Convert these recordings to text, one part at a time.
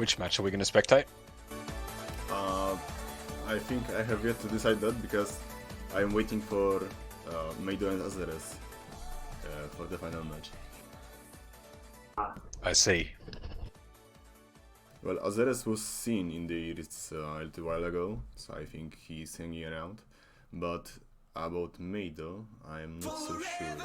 Which match are we going to spectate? I think I have yet to decide that because I am waiting for Meido and Azeres for the final match. I see. Well, Azeres was seen in the Iris a little while ago, so I think he's hanging around. But about Meido, I am not so sure.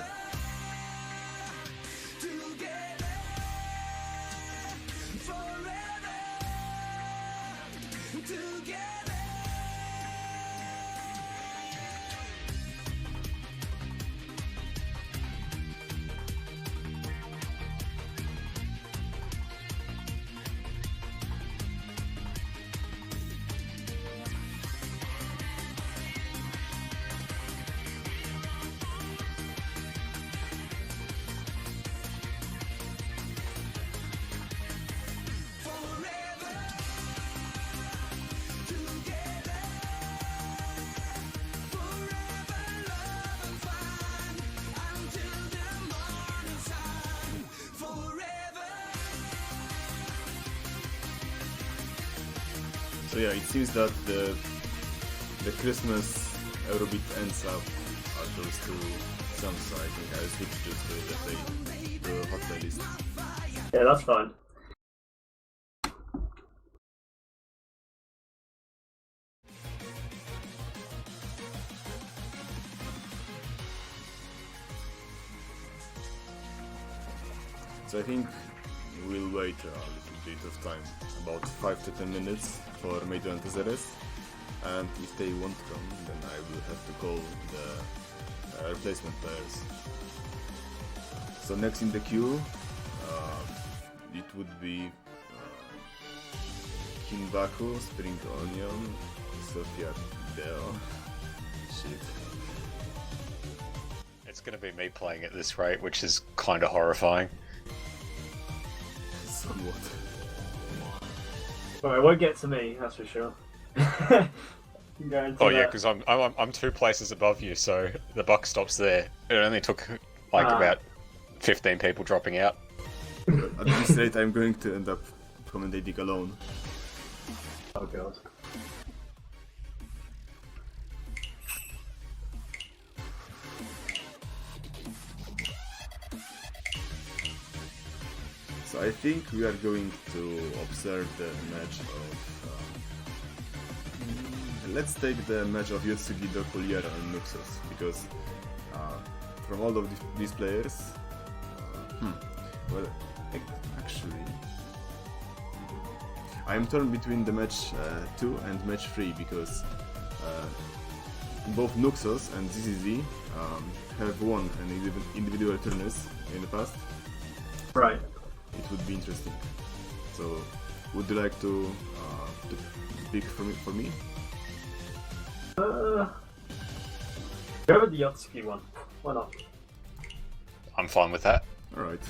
So yeah, it seems that the Christmas Eurobeat ends up at those two songs, so I think I'll switch just to the hot playlist. Yeah, that's fine. So I think we'll wait a little bit of time, about 5 to 10 minutes for Meido and Azeres, and if they won't come, then I will have to call the replacement players. So next in the queue, it would be Kinbaku, Spring Onion, Sofia Deo. Shit. It's going to be me playing at this rate, which is kind of horrifying. Somewhat. Well, it won't get to me, that's for sure. Oh yeah, because I'm 2 places above you, so the buck stops there. It only took like about 15 people dropping out. At this rate, I'm going to end up commentating alone. Oh god. So I think we are going to observe the match of... let's take the match of Yotsugi, Dokulier and Nuxus, because from all of these players... well, actually... I am torn between the match 2 and match 3, because both Nuxus and ZZZ have won an individual tournaments in the past. Right. It would be interesting. So, would you like to pick for me? Go with the Yotsuki one. Why not? I'm fine with that. Alright.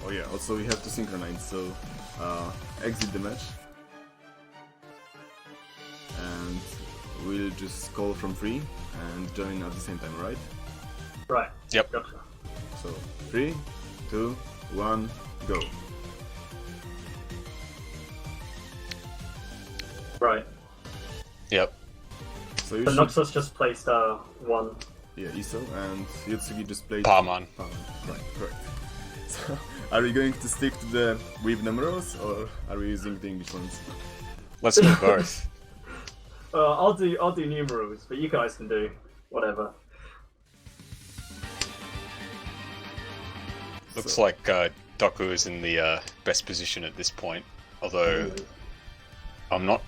Oh yeah, also we have to synchronize, so exit the match. And we'll just call from free and join at the same time, right? Right. Yep. Gotcha. So, 3, 2, 1, go. Right. Yep. So you So should... Noxus just placed 1. Yeah, Iso, and Yotsugi just played... Parman. Right, correct. So, are we going to stick to the with numerals, or are we using the English ones? Let's do both. I'll do numerals, but you guys can do whatever. Looks like Doku is in the best position at this point, although I'm not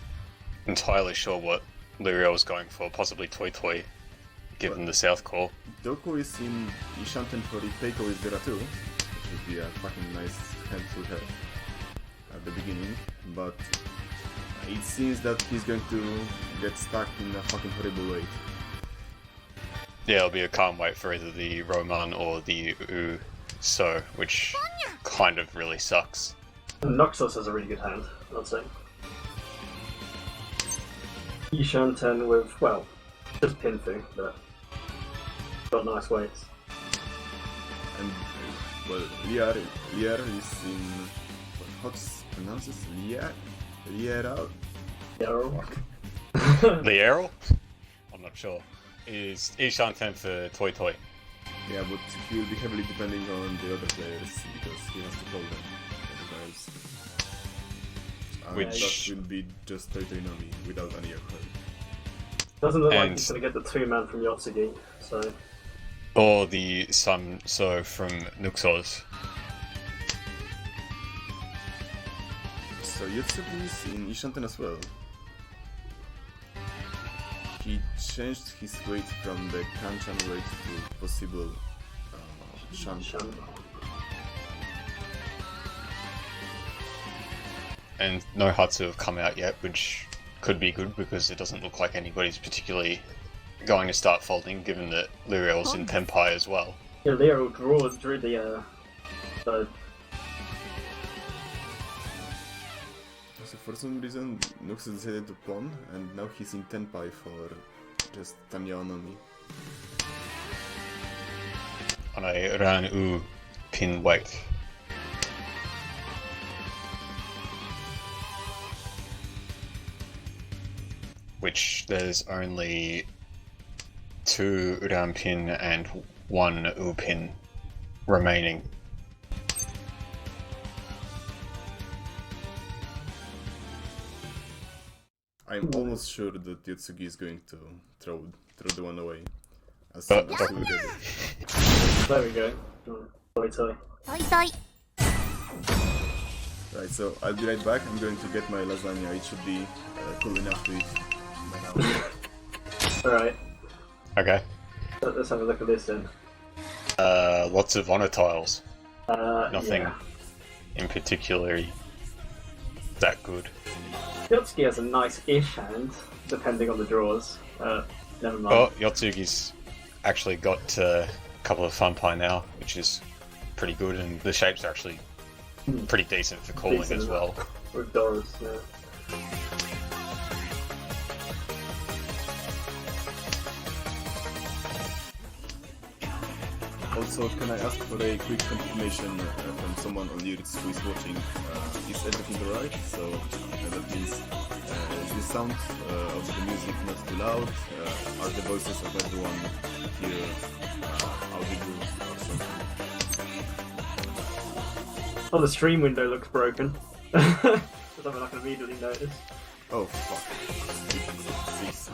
entirely sure what Luriel's going for, possibly Toy Toy, given the South call. Doku is in Ishanten for the Peiko is there too, which would be a fucking nice hand to have. the beginning, but it seems that he's going to get stuck in a fucking horrible way. Yeah, it'll be a calm wait for either the Roman or the So, which kind of really sucks. Noxus has a really good hand, I'd say. Ishanten with, well, just Pinfu, but got nice weights. And, well, Liar is in... how to pronounce this? Liar? Yarrow. The Errol? I'm not sure. Is Ishanten for Toy Toy. Yeah, but he will be heavily depending on the other players because he has to hold them. Which that will be just Toy Toy Nomi without any Yokoi. Doesn't look like he's going to get the 2-man from Yotsugi, so... Or the So from Nuxos. So Yotsugi is in Ishanten as well. He changed his weight from the Kanchan weight to possible Shan. And no Hatsu have come out yet, which could be good because it doesn't look like anybody's particularly going to start folding, given that Liriel's in Tenpai as well. Yeah, Liriel drew the So for some reason, Nuxus decided to pawn, and now he's in Tenpai for just Tanya Onomi. On a Ran-U pin weight. Which there's only 2 Uran pin and 1 U pin remaining. I'm almost sure that Yotsugi is going to throw the one away. As soon as we get it. there we go. Toy Toy. Right, so I'll be right back. I'm going to get my lasagna. It should be cool enough to eat by now. Alright, Okay. let's have a look at this then. Lots of honor tiles. Nothing Yeah. in particular that good. Yotsugi has a nice-ish hand, depending on the draws. Never mind. Oh, Yotsugi's actually got a couple of fun pie now, which is pretty good, and the shapes are actually pretty decent for calling Decent as well. With Doris, yeah. Also, can I ask for a quick confirmation from someone on Lyrics who is watching? Is everything alright? So that means is the sound of the music not too loud? Are the voices of everyone here audible or something? Oh, the stream window looks broken. Something I can immediately notice. Oh fuck. Jeez.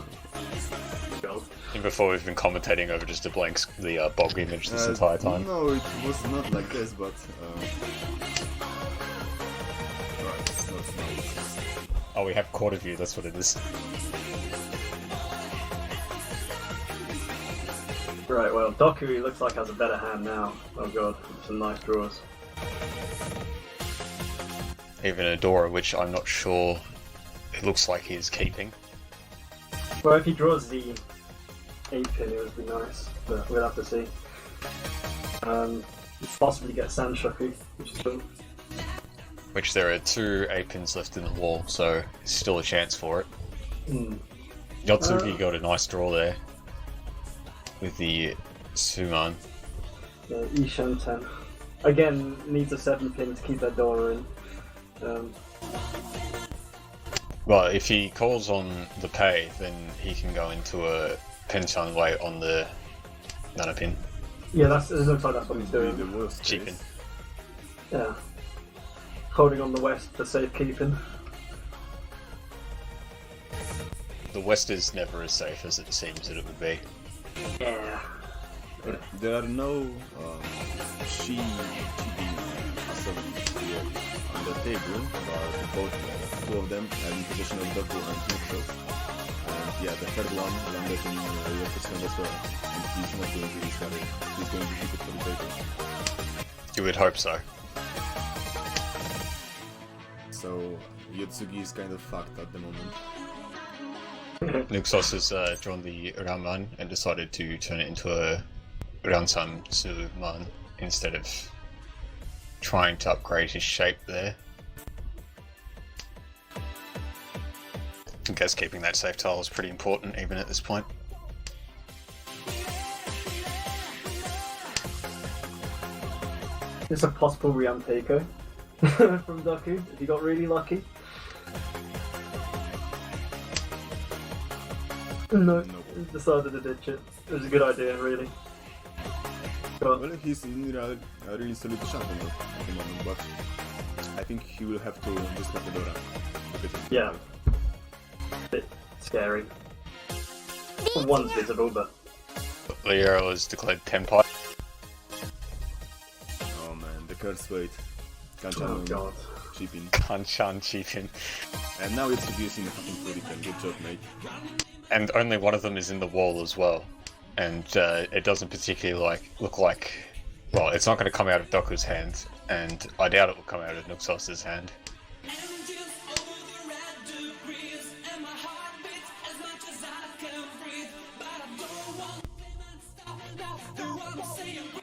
God. And before we've been commentating over just a blank the bog image this entire time. No, it was not like this, but right, it's not nice. Oh, we have quarter view, that's what it is. Right, well, Doku looks like has a better hand now. Oh god, some nice draws. Even Adora, which I'm not sure it looks like he's keeping. Well, if he draws the 8-pin, it would be nice, but we'll have to see. Possibly get Sanshoku, which is cool. Which there are 2 A-pins left in the wall, so there's still a chance for it. Yotsugi got a nice draw there with the Suman. Yeah, Ishanten. Again, needs a 7-pin to keep that door in. Well, if he calls on the pay, then he can go into a Pinchan weight on the Nana pin. Yeah, it looks like that's what he's Be doing. the worst Cheapin. case. Yeah. Holding on the west for safekeeping. The West is never as safe as it seems that it would be. Yeah. There are no cheating assemblies here on the table, but both 2 of them are in possession of Doku and Nuxos. And yeah, the third one landed in your position as well. And he's not going to discard it. He's going to keep it for the table. You would hope so. so Yotsugi is kind of fucked at the moment. Nuxos has drawn the Raman and decided to turn it into a Ransam Suman instead of trying to upgrade his shape there. I guess keeping that safe tile is pretty important even at this point. It's a possible Rian Peiko from Doku if he got really lucky. No, decided to ditch it. It was a good idea, really. But Well, he's in a really solid champion at the moment, but I think he will have to discard Fedora. yeah, a bit scary. One's visible, but Leo has declared Tenpai. Oh man, the curse weight. oh Kanchan god. cheaping. Kanchan cheaping. And now it's reducing the fucking Furiken. Good job, mate. And only one of them is in the wall as well. And it doesn't particularly look like... Well, it's not going to come out of Doku's hand, and I doubt it will come out of Nuxos' hand.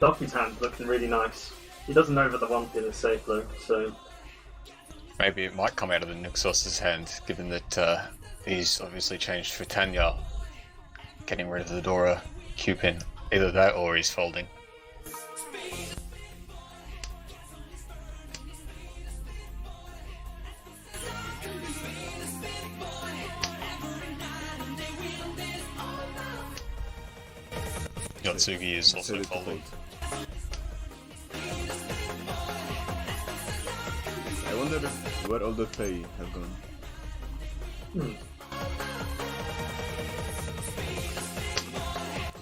Doku's hand looking really nice. He doesn't know that the one pin is safe though, so Maybe it might come out of the Nuxos' hand, given that he's obviously changed for Tanya, getting rid of the Dora Q-pin. Either that or he's folding. Yotsugi is also Decided to folding. fold. I wonder where all the pay have gone.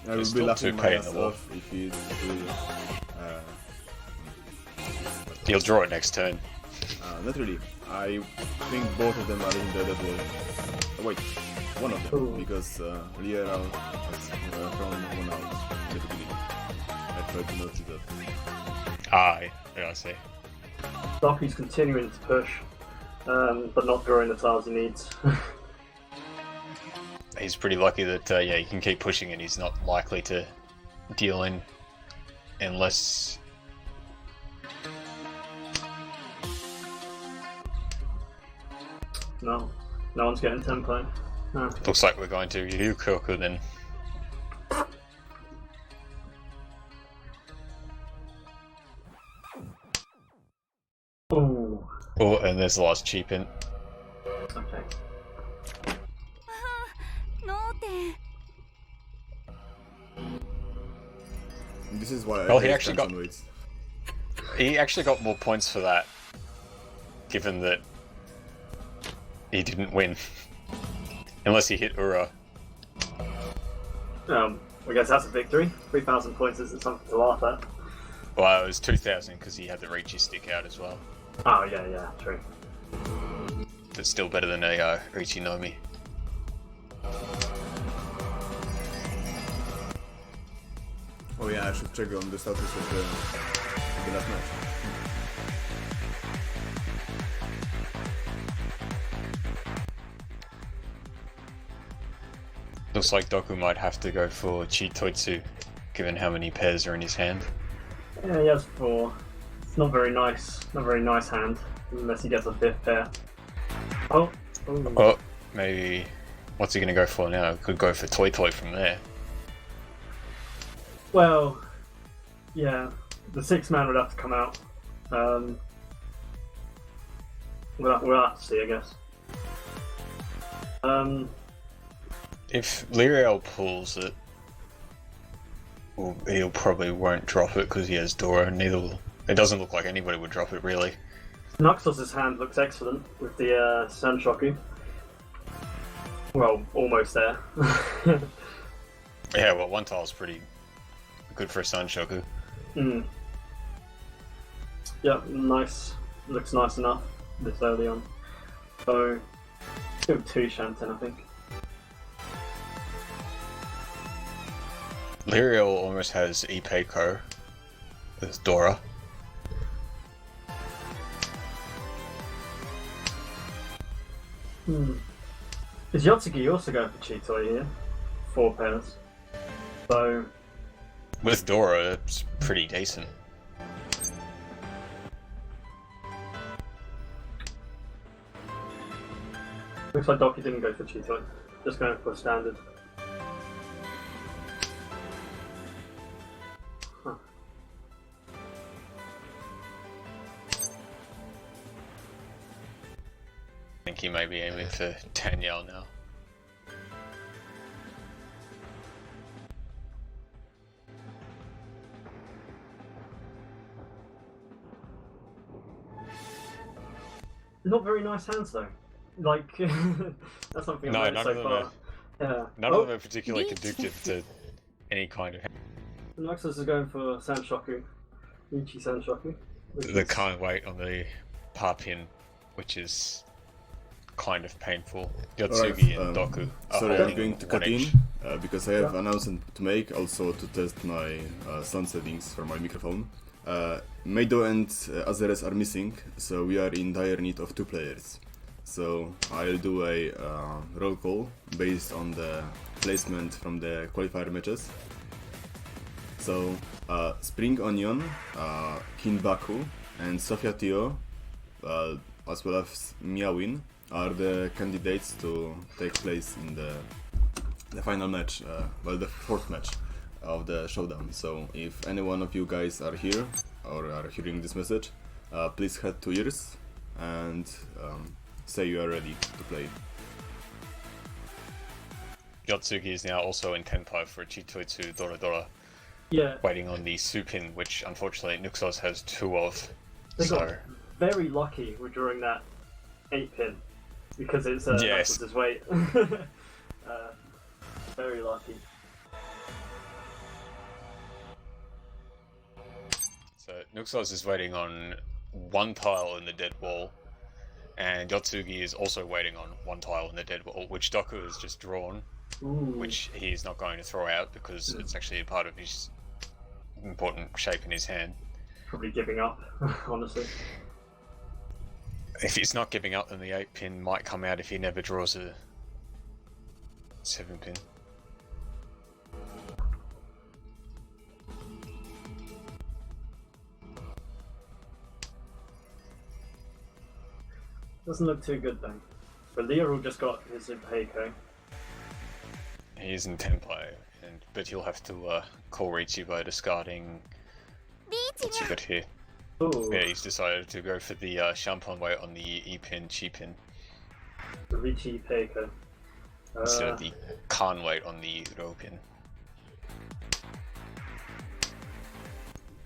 I There's would be still laughing two my pay in ass the wall. off if it will... He'll draw it next turn. not really. I think both of them are in the level... wait, one of them, Ooh. because Liera has thrown one out in the beginning. I tried to notice that. Yeah, I see. Doku's continuing to push, but not drawing the tiles he needs. He's pretty lucky that, yeah, he can keep pushing and he's not likely to deal in unless... No one's getting tempo. No. Looks like we're going to Ryukoku then. Ooh. Oh, and there's the last cheap in. Okay. This is why I Well, he hate actually got- Kanchan weights. He actually got more points for that, given that he didn't win. Unless he hit Ura. I guess that's a victory. 3,000 points isn't something to laugh at. Well, it was 2,000 because he had the Riichi stick out as well. Oh yeah, true. That's still better than a Riichi Nomi. Oh yeah, I should check on the status of the last match. Looks like Doku might have to go for Chitoitsu, given how many pairs are in his hand. Yeah, he has 4. It's not very nice. Not very nice hand, unless he gets a 5th pair. Oh. Ooh. Oh, maybe... What's he going to go for now? Could go for Toy Toy from there. Well, yeah, the 6-man would have to come out. We'll have to see, I guess. If Liriel pulls it, well, he'll probably won't drop it because he has Dora, and neither will... It doesn't look like anybody would drop it, really. Nuxos' hand looks excellent with the Sanshoku. Well, almost there. Yeah, well, one tile's pretty good for a Sanshoku. Mm. Yep, nice. Looks nice enough this early on. So, go 2 Shanten, I think. Liriel almost has Ipeiko with Dora. Is Yotsugi also going for Chitoi here? 4 pairs. So With Dora, it's pretty decent. looks like Doki didn't go for Chitoi, just going for standard. Huh. I think he may be aiming for Danielle now. Not very nice hands though. Like that's something No, I've none learned of so them far. Yeah. None of them are particularly conducive to any kind of. Noxus is going for Sanshoku. Ichi Sanshoku. They can't wait on the par pin, which is kind of painful. Yotsugi and Doku are sorry, I'm holding going to one cut in each. because I have an announcement to make, also to test my sound settings for my microphone. Meido and Azeres are missing, so we are in dire need of 2 players. So I'll do a roll call based on the placement from the qualifier matches. So Spring Onion, Kinbaku, and Sofia Tio, as well as Miawin, are the candidates to take place in the final match, well, the 4th match of the showdown. So if any one of you guys are here or are hearing this message, please head to ears and say you are ready to play. Yotsugi is now also in Tenpai for Chitoi to Dora Dora, Yeah. waiting on the Supin, which unfortunately Nuxos has 2 of. They So got very lucky with drawing that 8 pin because it's Yes. his weight. Very lucky. So Nuxos is waiting on 1 tile in the dead wall, and Yotsugi is also waiting on 1 tile in the dead wall, which Doku has just drawn, Ooh. which he's not going to throw out because it's actually a part of his important shape in his hand. Probably giving up, honestly. If he's not giving up, then the 8 pin might come out if he never draws a 7 pin. Doesn't look too good though. But Leo just got his Super Heiko. He is in Tenpai, but he'll have to call Riichi by discarding. What's he got here? Ooh, Yeah, he's decided to go for the Shampon weight on the E pin, Chi pin, the Richie Heiko. instead of the Kan weight on the Ro pin.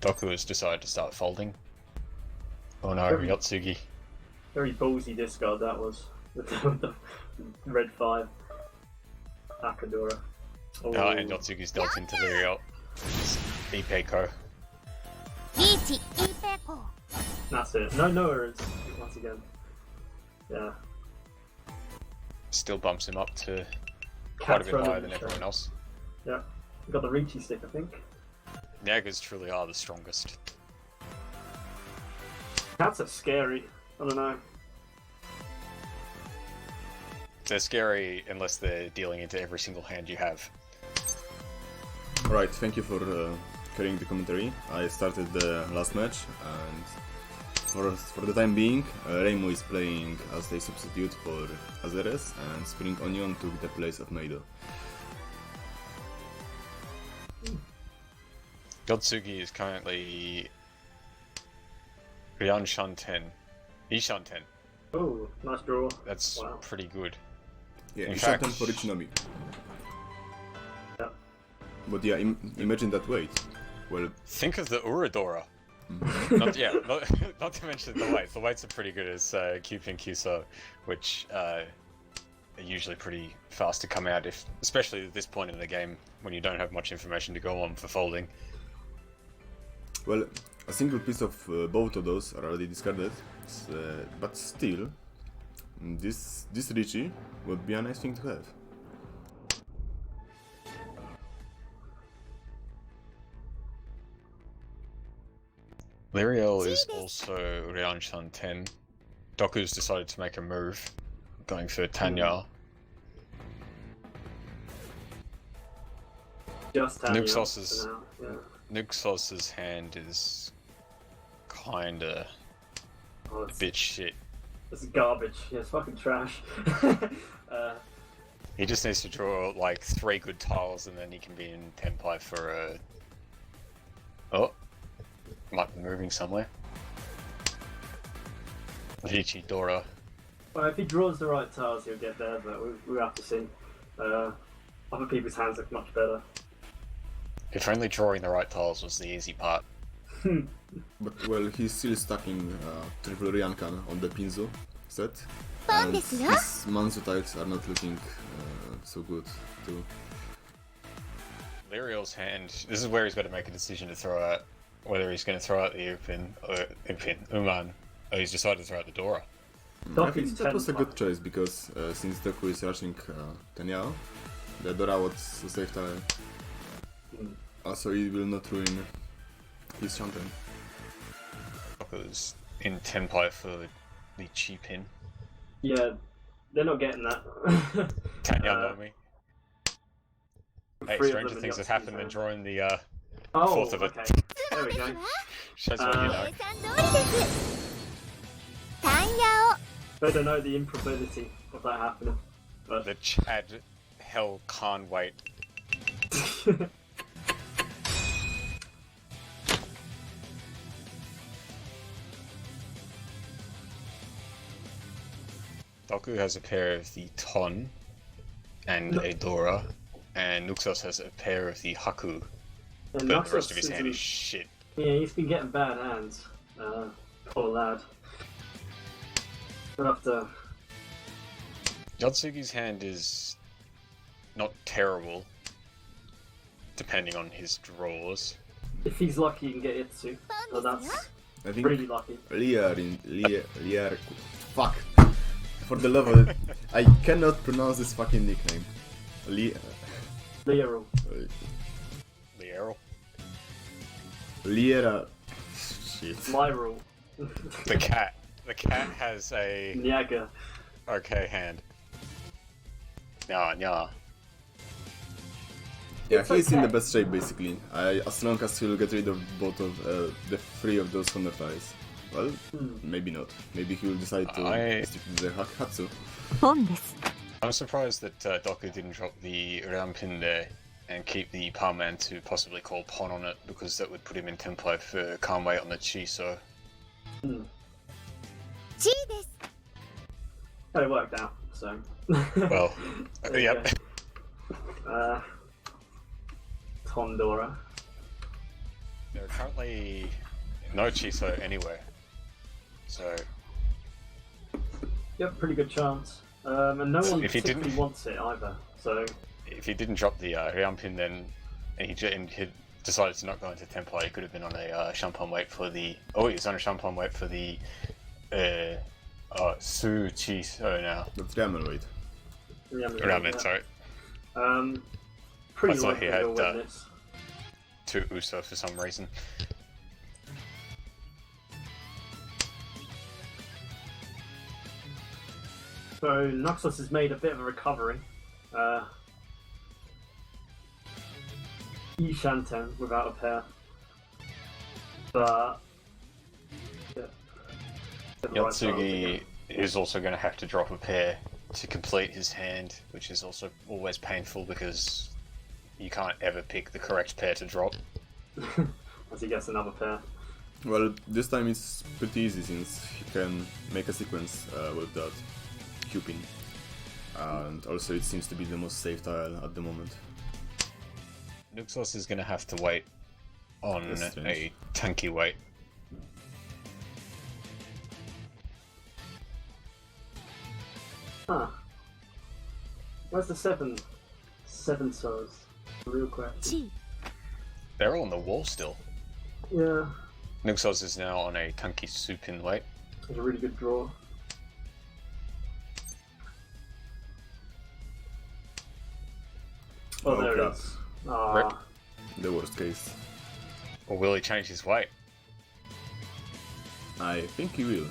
Doku has decided to start folding. Oh no, Very- Yotsugi. Very ballsy discard that was. With the red 5. Akadora. Oh. And Yotsugi's dealt into Liriel. Ipeiko. That's it. No errors once again. Yeah. Still bumps him up to quite a bit higher than everyone else. Yeah. We got the Richie stick, I think. Nagas truly are the strongest. Cats are scary. I don't know. They're scary unless they're dealing into every single hand you have. Alright, thank you for carrying the commentary. I started the last match, and for the time being, Reimu is playing as a substitute for Azeres, and Spring Onion took the place of Meido. Yotsugi is currently Ryan Shanten. Ishanten. Oh, nice draw. That's Wow. pretty good. Yeah, In in fact- for Ichinomi. Yeah. But yeah, imagine that weight. Well, Think of the Uradora. not not to mention the weights. The weights are pretty good as Kyup and Kyuso, which are usually pretty fast to come out, especially at this point in the game when you don't have much information to go on for folding. well, a single piece of both of those are already discarded, but still, this Richie would be a nice thing to have. Liriel is also Ryan Shanten. Doku's decided to make a move, going for Tanya. Just Tanya. Nuxos's- for now, yeah. Nuxos's hand is kinda Oh, a bit shit. it's garbage. Yeah, it's fucking trash. He just needs to draw like 3 good tiles and then he can be in Tenpai for a... Oh! Might be moving somewhere. Vici Dora. Well, if he draws the right tiles, he'll get there, but we'll have to see. Other people's hands look much better. If only drawing the right tiles was the easy part. But well, he's still stacking triple Ryankan on the Pinzo set. And his Manzu tiles are not looking so good too. Liriel's hand, this is where he's got to make a decision to throw out whether he's going to throw out the Uman, or he's decided to throw out the Dora. I think that was a good choice because since Deku is rushing Tanyao, the Dora was a safe tile. Also, he will not ruin his Shanten. Because in Tenpai for the cheap pin. Yeah, they're not getting that. Tanya know me. Hey, 3 of stranger them in things the have happened than upstairs. drawing the Oh, fourth of it. okay. There we go. Shows what you know. They don't know the improbability of that happening. But The Chad hell can't wait. Doku has a pair of the Ton and a Dora, and Nuxos has a pair of the Haku, and but the rest Naxos of his hand is isn't- shit. Yeah, he's been getting bad hands. Poor lad. We'll have to. Yotsugi's hand is not terrible, depending on his draws. If he's lucky, he can get Itsu. So that's I think really lucky. Liar. Fuck. For the love of it, I cannot pronounce this fucking nickname. Literal. Liero. Liera. Shit. Lyral. The cat. The cat has a Nyaga. okay hand. Nya. Yeah, It's he's in the okay. best shape basically. As long as he'll get rid of both of the 3 of those Honor ties. Well, maybe not. Maybe he will decide to stick to the Hatsu. I'm surprised that Doku didn't drop the Rampin there and keep the Palman to possibly call Pon on it, because that would put him in template for calm weight on the Chiso. But it worked out, so. Well, There you yep. go. Tondora. There are currently no Chiso anywhere. So, Yep, pretty good chance. And no one If he particularly didn't- wants it either, so. if he didn't drop the Rampin then, and he decided to not go into template, he could have been on a Champagne weight for the... Oh, he was on a Champagne weight for the Su Chiso now. That's Ramen weight. Ramen, sorry. Pretty I thought likely he had, he'll win this. To Uso for some reason. So Naxos has made a bit of a recovery. Shanten without a pair. But yeah. Yotsugi is also going to have to drop a pair to complete his hand, which is also always painful because you can't ever pick the correct pair to drop. As he gets another pair. Well, this time it's pretty easy since he can make a sequence with that Cupin. And also it seems to be the most safe tile at the moment. Nuxos is going to have to wait on That's strange. a tanky weight. Huh. Where's the 7 stars? Real question. They're all on the wall still. Yeah, Nuxos is now on a tanky supin weight. it's a really good draw. Oh, Oh, there crap. it is. Ah, Rip. The worst case. Or will he change his weight? I think he will.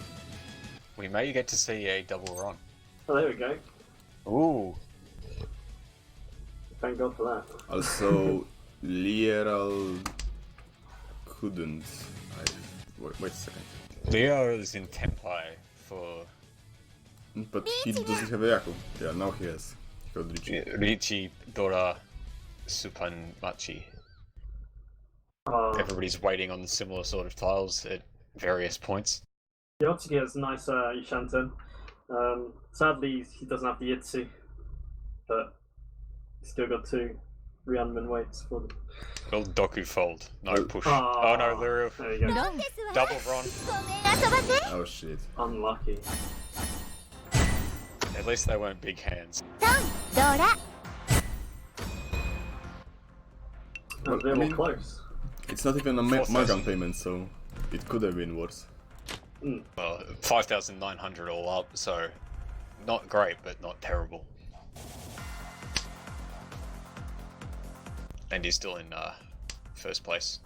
We may get to see a double run. Oh, there we go. Ooh. Thank God for that. Also, Lieral couldn't. Wait a second. Leo is in Tempai for But he doesn't have a Yaku. Yeah, now he has. He got Richie. Richi, Dora, Supan, Machi. Everybody's waiting on similar sort of tiles at various points. Yotsuki has a nice Ishanten. Sadly, he doesn't have the Yitsu, but he's still got 2 Ryanman weights for them. Well, Doku fold, no push. Oh, Oh no, Lirio. There you go. Double run. Oh shit. Unlucky. At least they weren't big hands. No, they I were mean- close. It's not even a Mahjong payment, so it could have been worse. Well, 5,900 all up, so not great, but not terrible. And he's still in first place.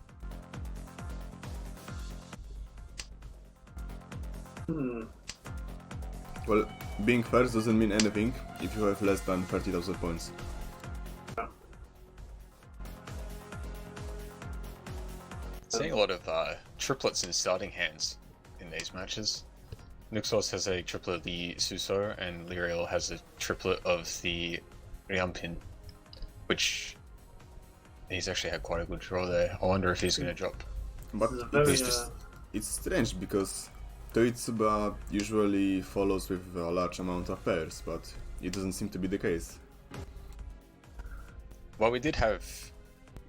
Well, being first doesn't mean anything if you have less than 30,000 points. Seeing a lot of triplets in starting hands in these matches. Nuxos has a triplet of the Suso, and Liriel has a triplet of the Ryampin, which he's actually had quite a good draw there. I wonder if he's going to drop. But This is a very, it's strange because Toitsuba usually follows with a large amount of pairs, but it doesn't seem to be the case. Well, we did have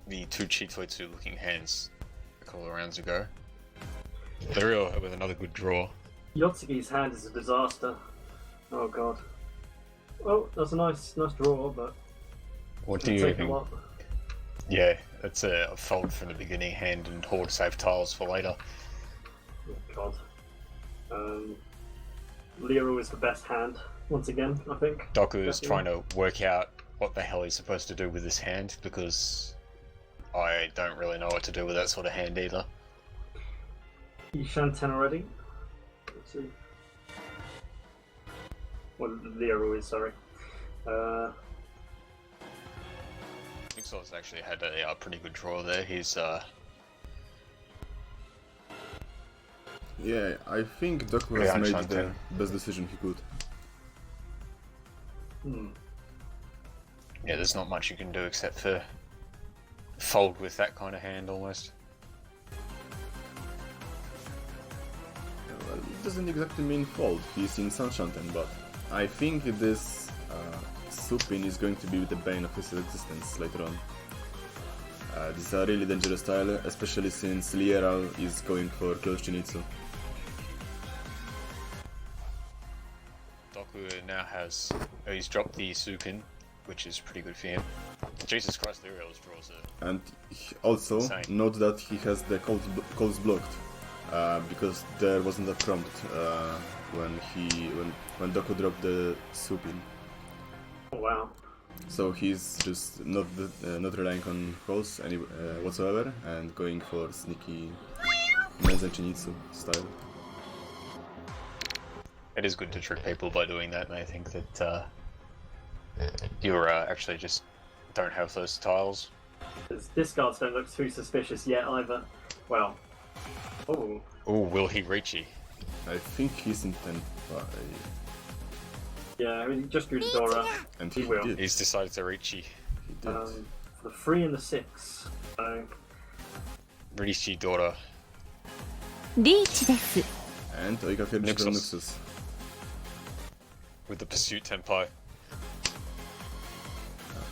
the 2 Chitoitsu looking hands a couple of rounds ago. Liriel with another good draw. Yotsuki's hand is a disaster. Oh god. Oh, that's a nice draw, but What do it'll you take a think? lot. Yeah, that's a fold from the beginning hand and hoard save tiles for later. Oh god. Lero is the best hand, once again, I think. Doku is Definitely. trying to work out what the hell he's supposed to do with this hand, because I don't really know what to do with that sort of hand either. Ishanten already. Let's see. Well, Lero is, sorry. Nuxos actually had a pretty good draw there. He's Yeah, I think Doku Yeah, has made Enchanted. the best decision he could. yeah, there's not much you can do except for fold with that kind of hand almost. Well, it doesn't exactly mean fold, he's in Sunshanten, but I think this Supin is going to be the bane of his existence later on. This is a really dangerous style, especially since Lieral is going for close Shinitsu. Doku now has he's dropped the Supin, which is pretty good for him. Jesus Christ, Liriel's draws are And also, Insane. note that he has the calls blocked, because there wasn't a prompt when Doku dropped the Supin. Oh wow. So he's just not relying on calls whatsoever and going for sneaky Menzen Chinitsu style. It is good to trick people by doing that, and I think that you're actually just don't have those tiles. This cards don't look too suspicious yet either. Well. Oh. Oh, will he reach you? I think he's in 10, Yeah, I mean, he just drew Dora. and He he will. did. He's decided to reach you. He did. The 3 and the 6. So, Rishi Dora. リーチです And Oika Fierce Nuxos. from Nuxus. With the Pursuit Tempo.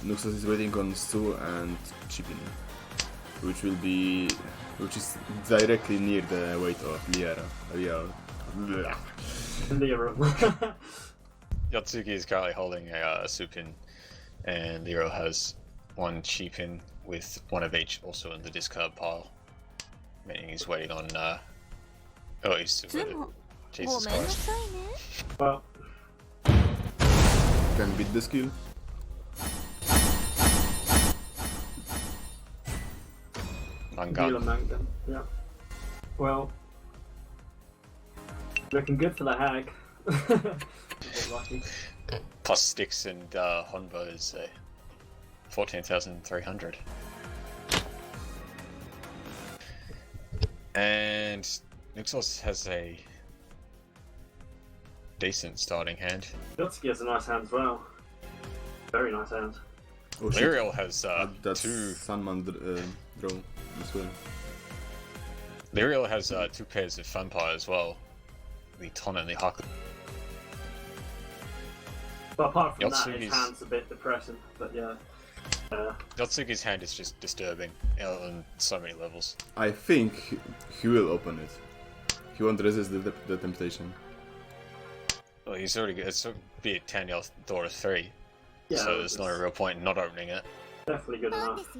Nuxus is waiting on Su and Chipin, which is directly near the weight of Liara. Lero. Yotsuki is currently holding a Supin, and Lero has 1 Cheapin with 1 of each also in the discard pile. Meaning he's waiting on, oh, he's still で with it. もご Jesus めんな Christ. さいね well, Can beat the skill. Dealer Mangan. manga. Yeah. Well, looking good for the hag. get lucky. Plus sticks and Honbo is 14,300. And Nuxos has a decent starting hand. Yotsuki has a nice hand as well. Very nice hand. Oh shit. Lyriel has That's two. Sunman draw as well. Lyriel has two pairs of Funpire as well. The Ton and the Haku. But apart from that, Yotsugi's- his hand's a bit depressing. But yeah. Yotsugi's hand is just disturbing on so many levels. I think he will open it. He won't resist the temptation. Well, he's already good. It's be a 10 Dora 3. Yeah, So there's it's not a real point in not opening it. definitely good enough.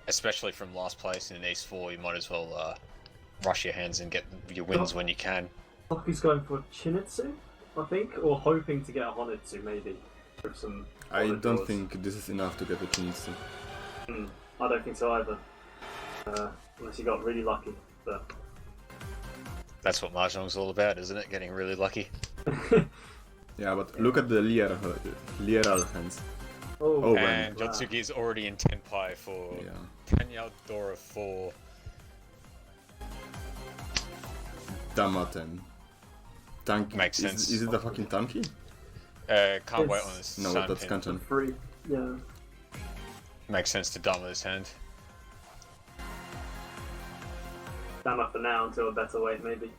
Especially from last place in East 4, you might as well rush your hands and get your wins when you can. He's going for Chinitsu, I think, or hoping to get a Honitsu maybe. With some I Honitsu don't doors. think this is enough to get the Chinitsu. I don't think so either. Unless he got really lucky. But That's what Mahjong's all about, isn't it? Getting really lucky. Yeah, but look at the Lieral hands. oh, And wow. Yotsugi is already in Tenpai for Yeah. 10 Dora 4. Damaten. Tank. Makes sense. Is it a fucking tanky? Can't wait It's- on this. No, Sun that's pin. Kanchan. Free. Yeah. Makes sense to dumb with his hand. Damn up for now until a better weight maybe.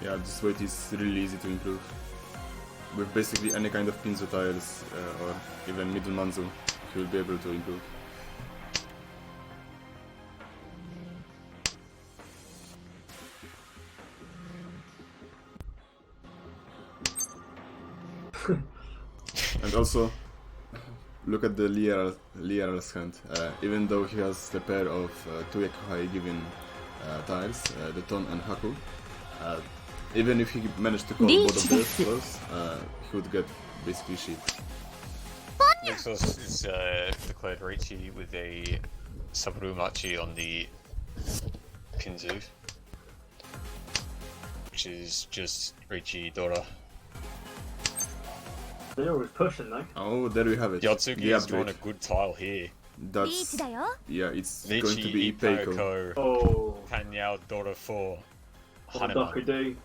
Yeah, this weight is really easy to improve. With basically any kind of Pinzo tiles or even middle Manzu, he will be able to improve. And also, look at the Lieral's hand. Even though he has the pair of two Yakuhai given tiles, the Ton and Haku, even if he managed to call both of those, he would get basically shit. Nuxos is declared Riichi with a Saburumachi on the Kinzu. Which is just Riichi Dora. They're always pushing though. Oh, there we have it. Yotsugi The has drawn a upgrade. good tile here. That's, yeah, it's going to Riichi, be Peiko. Ipoko, Oh, Tanyao Dora 4, what Hanuman. Doku do?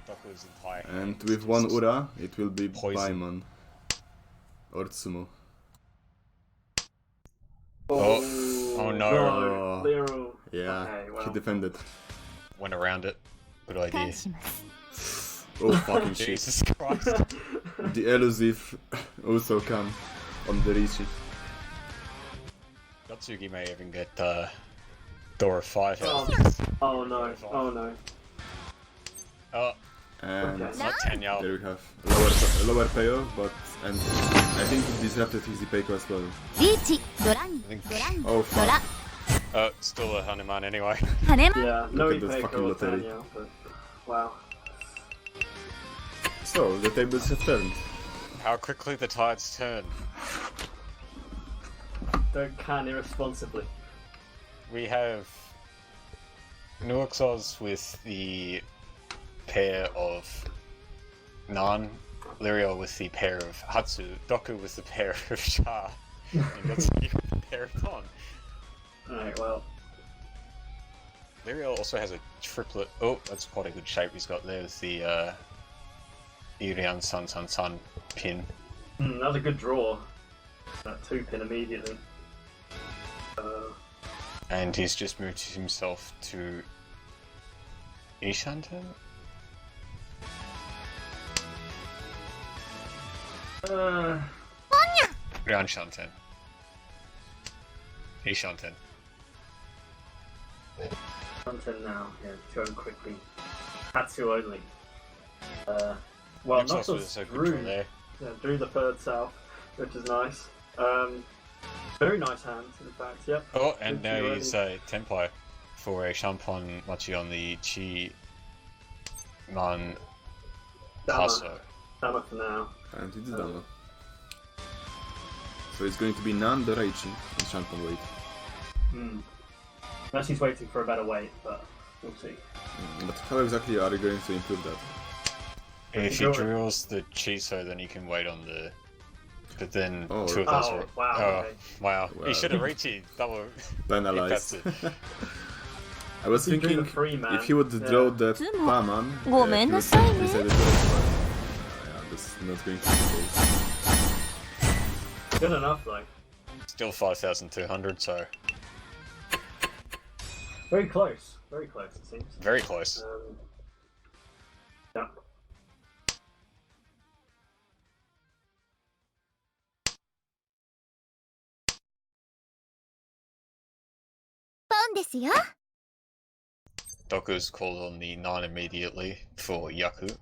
Doku's entire hand And is with one just- Ura, it will be Poison. Paimon. Or Tsumo. Oh no. No, Lero. Yeah, Okay, well. he defended. Went around it. Good idea. Oh fucking shit. Jesus Christ. The elusive also come on the Riichi. Yotsugi may even get Dora 5 Oh. out. Oh no, oh no. Oh, And Okay. not Tanyao. there we have lower payoff, but and I think it disrupted his Peiko as well. Oh fuck. Still a Hanuman anyway. Yeah, no Look at this Ipeko fucking or lottery. Tanya, but wow. So the tables have turned. How quickly the tides turn. Don't can irresponsibly. We have Nuxos with the pair of Nan, Lyriel with the pair of Hatsu, Doku with the pair of Sha, and Yotsugi with the pair of Ton. Alright, well. Lyriel also has a triplet. Oh, that's quite a good shape he's got there with the Irian San pin. That's a good draw. That 2-pin immediately. And he's just moved himself to Ishanten? Ryanshanten. Ishanten. Until now, yeah, going quickly. Hatsu only. Well, Nuxos Nuxos was a good draw drew, there. drew the third south, which is nice. Very nice hand, in fact, yep. Oh, and Good now draw he's Tenpai for a Shampon Machi on the Chi Man Paso. Dama for now. And it's Dama. So it's going to be Nan the Reichi in Shanton weight. Unless he's waiting for a better weight, but We'll see. But how exactly are you going to improve that? If he drills the Chiso, then he can wait on the. But then Oh, two of those Oh, were. wow, Oh, okay. wow. Wow. He should have reached it. Double. Penalized. That's it. I was He drew thinking the free man. if he would Yeah. draw the Tsumo. Paman, he would ごめんなさいね。 decided to respond. Yeah, that's not going to be the case. Good enough, though. Still 5,200, so Very close. Very close, it seems. very close. Yeah. ポンですよ。 Doku's called on the 9 immediately for Yaku.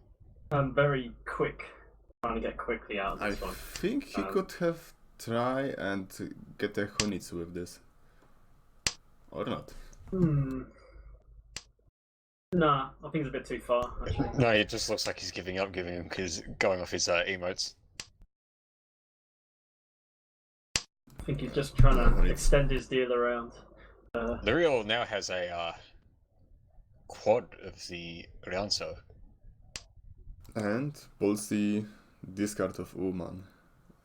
Very quick. Trying to get quickly out of I this one. think he could have try and get a Honitsu with this. Or not. Nah, I think it's a bit too far, actually. No, it just looks like he's giving up, going off his emotes. I think he's just trying to extend his deal around. Luriel now has a quad of the Rianso. And pulls the discard of Uman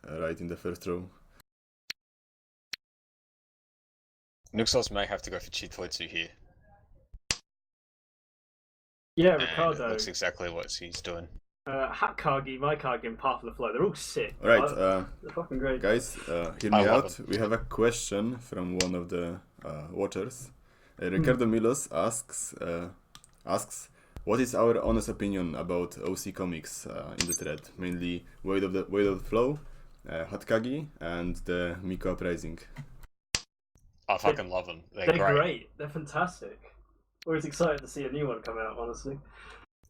right in the first row. Nuxos may have to go for Chitoitsu here. Yeah, And Ricardo. it looks exactly what he's doing. Hat Kagi, my Kagi, and Path of the Flow. They're all sick. Alright, They're fucking great. guys, hear I me love out. We have a question from one of the watchers. Ricardo Milos asks, what is our honest opinion about OC comics in the thread? Mainly Weight of the Flow, Hatkagi, and the Miko Uprising. I fucking love them. They're They're great. great. They're fantastic. Always excited to see a new one come out, honestly.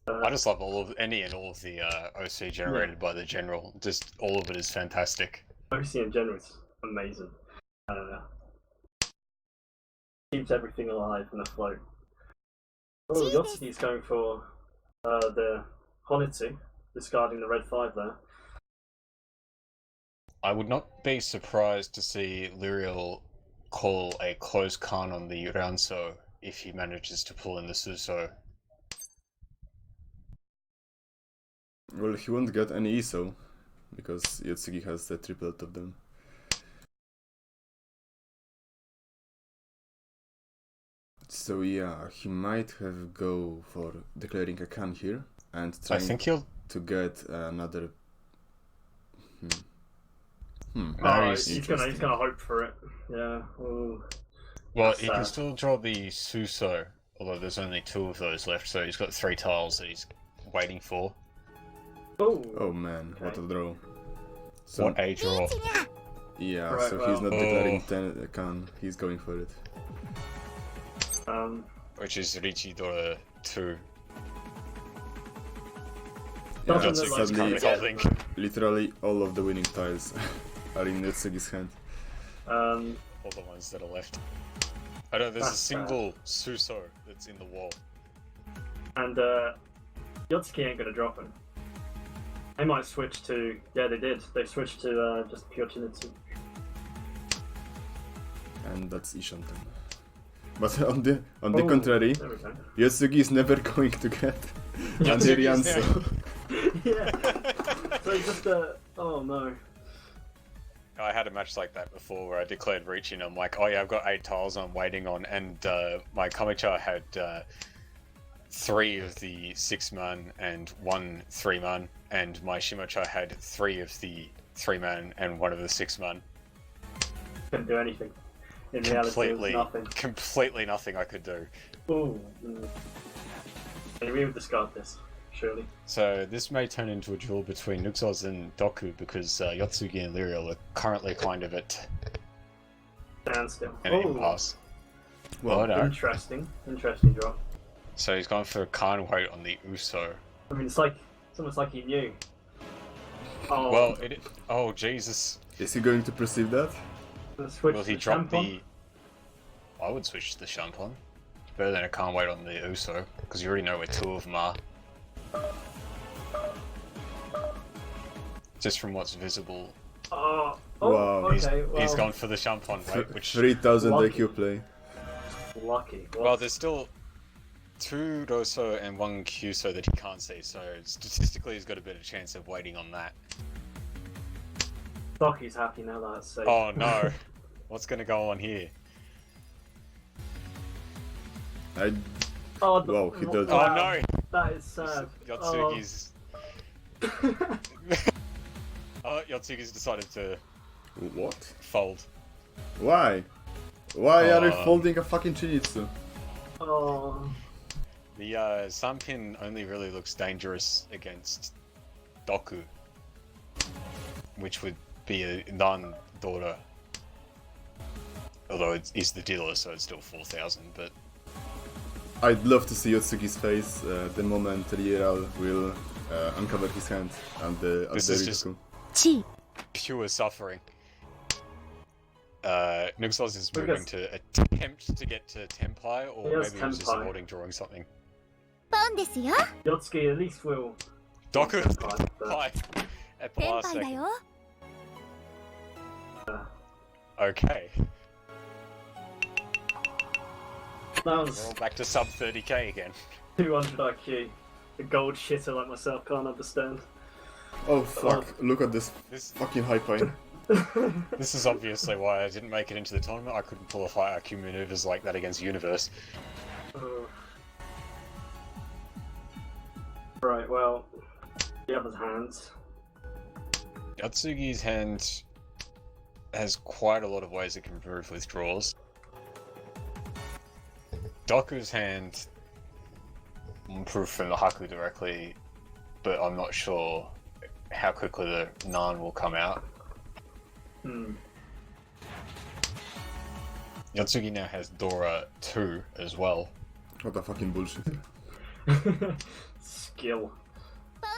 I just love any and all of the OC generated by the General. Just all of it is fantastic. OC in general is amazing. Keeps everything alive and afloat. Oh, Yotsuki's going for the Honitsu, discarding the red 5 there. I would not be surprised to see Luriel call a close con on the Ranso if he manages to pull in the Suso. Well, he won't get any ISO, because Yotsugi has the triplet of them. So yeah, he might have go for declaring a can here, and I trying think he'll. to get another... Oh, he's interesting. gonna hope for it. Yeah. Ooh. Well, That's he can sad. still draw the Suso, although there's only 2 of those left, so he's got 3 tiles that he's waiting for. Oh. Oh man, what a Okay. draw. So, What a draw. yeah, Right, so he's well. not declaring can, he's going for it. Which is Richidora 2. Yeah, Doesn't Yotsugi's look like suddenly, it's holding. literally all of the winning tiles are in Yotsugi's hand. All the ones that are left. I know there's a That's single Suso that's in the wall. And Yotsuki ain't gonna drop him. They might switch to. Yeah, they did. They switched to just pure Chinitsu. And that's Ishanten. But on the Oh, contrary, there we go. Yotsugi is never going to get another Yotsugi's Rianso. Yeah. So just oh no. I had a match like that before where I declared Reach and I'm like, oh yeah, I've got 8 tiles I'm waiting on, and my Kamicha had 3 of the 6-man and 1 3-man, and my Shimocha had 3 of the 3-man and 1 of the 6-man. Couldn't do anything. In reality, it was nothing. Completely nothing I could do. Ooh. Maybe we would discard this, surely. So this may turn into a duel between Nuxos and Doku because Yotsugi and Luriel are currently kind of at Standstill. an Oh, impasse. Well, Oh, no. interesting drop. So he's gone for a can't wait on the Uso. I mean, it's almost like he knew. Oh, Well, oh Jesus. is he going to perceive that? the switch Will he to drop Champon? the... I would switch to the Shampon. Better than a can't wait on the Uso, because you already know where 2 of them are. Just from what's visible. Oh, Wow. okay. Well, He's gone for the Shampon wait, which... 3000 Lucky. IQ play. lucky. Well, there's still 2 Rosso and 1 Kyuso that he can't see, so statistically he's got a better chance of waiting on that. Doki's happy now that it's safe. Oh no! What's gonna go on here? Oh, Wow, he does. Oh no! That is sad. Yotsugi's... Oh, Yotsugi's decided to What? fold. Why? Why are you folding a fucking Chinitsu? Oh. The Sanpin only really looks dangerous against Doku, which would be a non-daughter. Although it is the dealer, so it's still 4,000, but... I'd love to see Yotsugi's face the moment Rieral will uncover his hand and the This is just- Rikuku. pure suffering. Nuxos is moving to attempt to get to Tenpai, or Yes, maybe he was just Tenpai. avoiding drawing something. ポンですよ Yotsuki at least will. Doku! Tenpai, but- Hi! At the 天 last 杯だ second. よ Okay. That We're was all back to sub 30k again. 200 IQ. A gold shitter like myself can't understand. Oh fuck, look at this This fucking high pine. this is obviously why I didn't make it into the tournament. I couldn't pull off IQ maneuvers like that against Universe. Right, well, the other's hands. Yotsugi's hand has quite a lot of ways it can improve with draws. Doku's hand will improve from the Haku directly, but I'm not sure how quickly the Nan will come out. Hmm. Yotsugi now has Dora 2 as well. What a fucking bullshit. Skill.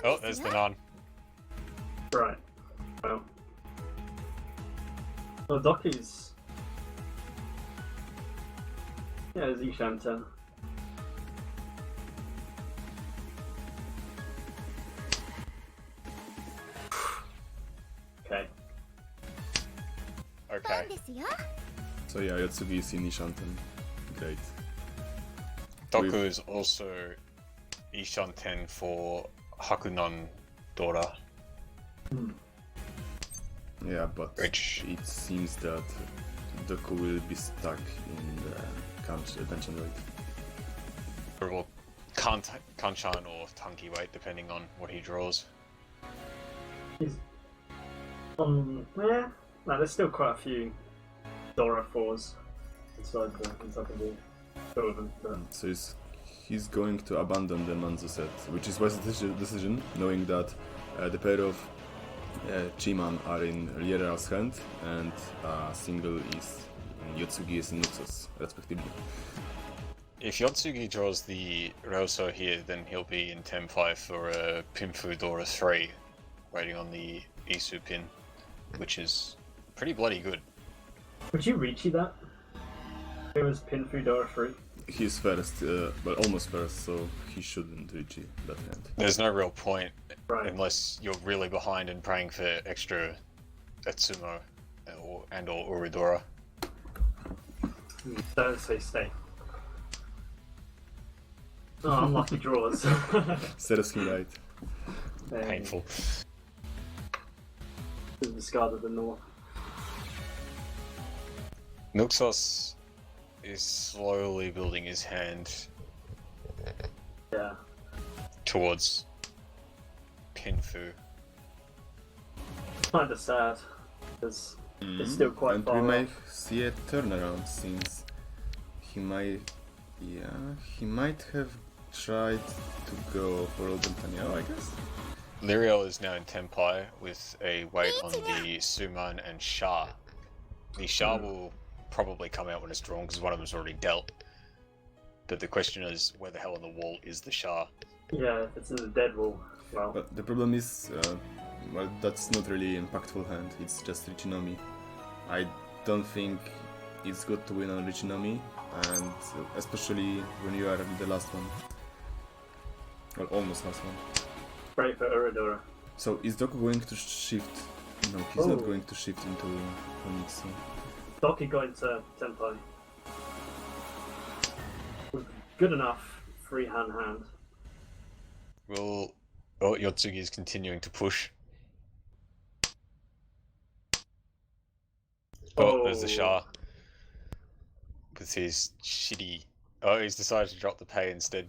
Oh, there's the Nan. Right. Well. Well, Doki's. Yeah, it's Ishanten. Okay. ポ Okay. ンですよ So yeah, Yotsugi is in Ishanten. Great. Doku is also Ishanten for Hakunan Dora, Yeah, but which it seems that Doku will be stuck in the tension weight. will Kanchan or Tanki weight depending on what he draws. He's. Yeah. No, there's still quite a few Dora 4s inside the two of them. But So he's going to abandon the Manzu set, which is wise decision, knowing that the pair of Chiman are in Lieral's hand and single is Yotsugi and Nuxos, respectively. If Yotsugi draws the Roso here, then he'll be in Tenpai for a Pinfu Dora 3, waiting on the Isu pin, which is pretty bloody good. would you Richi that? It was Pinfu Dora 3. He's first, well, almost first, so he shouldn't reach that hand. There's no real point Right. unless you're really behind and praying for extra Atsumo or Uridora. Don't say stay. Oh, unlucky draws. Seriously, right? Painful. Discarded the North. Nuxos is slowly building his hand Yeah. towards Pinfu. Kind of sad. Because it's still quite And far we off. might see a turnaround since he might have tried to go for Open Tanya, I guess. Liriel is now in Tenpai with a weight on the Suman and Shah. The Shah will probably come out when it's drawn because one of them's already dealt. But the question is, where the hell on the wall is the Shah? Yeah, if it's in the dead wall. Well, But the problem is, well, that's not really impactful hand, it's just Richinomi. I don't think it's good to win on Richinomi, and especially when you are the last one. Well, almost last one. great for Uridora. So, is Doku going to shift? No, he's not going to shift into Honitsu. Doki got into Tenpai. Good enough freehand hand. Will... Oh, Yotsugi is continuing to push. Oh, there's the Shah. With his shitty... Oh, he's decided to drop the pay instead.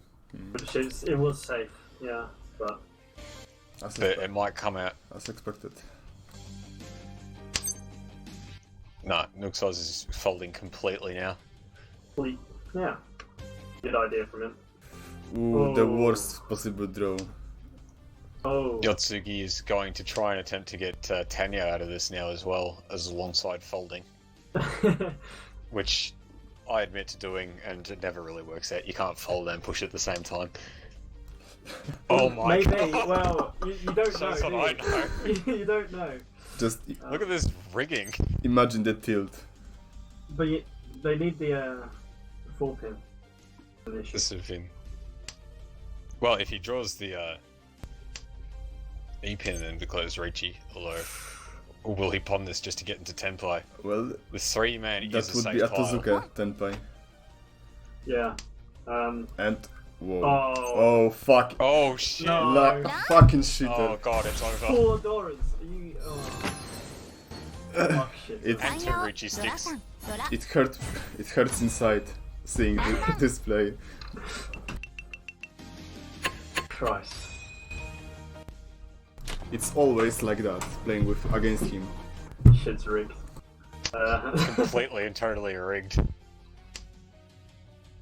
Which is, it was safe, yeah, but... As, But it might come out... as expected. Nah, Nuxoz is folding completely now. Yeah, good idea from him. Ooh, the Oh. worst possible draw. Oh, Yotsugi is going to try and attempt to get Tanya out of this now as well, as alongside folding. Which I admit to doing, and it never really works out. You can't fold and push at the same time. Oh my maybe. god! Well, you don't know. Shows what I do know. you? You don't know. Just Look at this rigging. imagine the tilt. But they need the 4-pin. This would have been... Well, if he draws the E-pin then to close Reichi, although... Or will he pawn this just to get into Tenpai? Well, The 3-man that is a would safe be tile. Atozuka Tenpai. Yeah. And whoa. Oh. Oh fuck. Oh shit! No. La fucking shitter. Oh god, it's over. 4 Doras. Are you? Oh. Fuck shit. It And 2 Reichi sticks. it hurts inside seeing this play. Christ. It's always like that playing with against him. Shit's rigged. Completely and totally rigged.